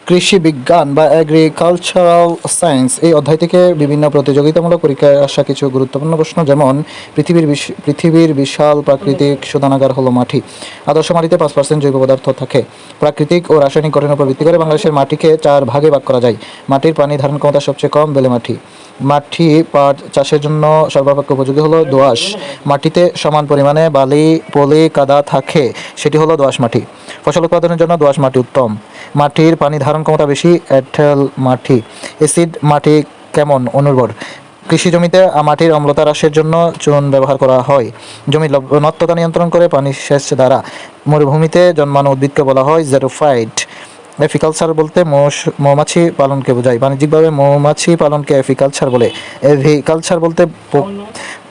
কৃষি বিজ্ঞান বা এগ্রিকালচারাল সায়েন্স এই অধ্যায় থেকে বিভিন্ন প্রতিযোগিতামূলক পরীক্ষায় আসা কিছু গুরুত্বপূর্ণ প্রশ্ন, যেমন পৃথিবীর বিশাল প্রাকৃতিক শোধনাগার হলো মাটি। আদর্শ মাটিতে 5% জৈব পদার্থ থাকে। প্রাকৃতিক ও রাসায়নিক গঠনের উপর ভিত্তি করে বাংলাদেশের মাটিকে 4 ভাগে ভাগ করা যায়। মাটির পানি ধারণ ক্ষমতা সবচেয়ে কম বেলে মাটি। মাটি পাট চাষের জন্য সর্বাপেক্ষা উপযোগী হলো দোআঁশ। মাটিতে সমান পরিমাণে বালি, পলি, কাদা থাকে, সেটি হলো দোআঁশ মাটি। ফসল উৎপাদনের জন্য দোআঁশ মাটি উত্তম। মাটির পানি ধারণ ক্ষমতা বেশি এঁটেল মাটি। অ্যাসিড মাটি কেমন অনুর্বর? কৃষি জমিতে মাটির অম্লতা হ্রাসের জন্য চুন ব্যবহার করা হয়। জমির লবণাক্ততা নিয়ন্ত্রণ করে পানি সেচ দ্বারা। মরুভূমিতে জন্মানো উদ্ভিদকে বলা হয় জেরোফাইট। এফিকালচার বলতে মৌমাছি পালনকে বোঝায়। বাণিজ্যিকভাবে মৌমাছি পালনকে এফিকালচার বলে। এভিকালচার বলতে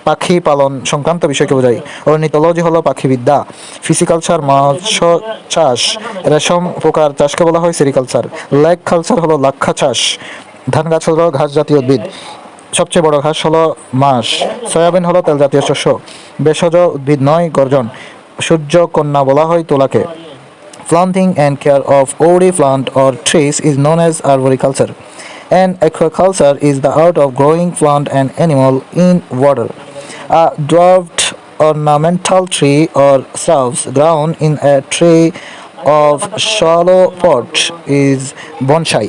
পাখি পালন সংক্রান্ত বিষয়কে বোঝায়। অর্নিথোলজি হলো পাখিবিদ্যা। ফিসিকালচার মৎস্য চাষ। রেশম পোকার চাষকে বলা হয় সেরিকালচার। লেক কালচার হলো লাক্ষা চাষ। ধান গাছ হলো ঘাস জাতীয় উদ্ভিদ। সবচেয়ে বড় ঘাস হলো মাস। সয়াবিন হলো তেল জাতীয় শস্য। ভেষজ উদ্ভিদ নয়, গর্জন। সূর্যকন্যা বলা হয় তুলাকে। Planting and care of woody plant or trees is known as arboriculture. And aquaculture is the art of growing plant and animal in water. A dwarfed ornamental tree or shrubs grown in a tree of shallow pot is bonsai.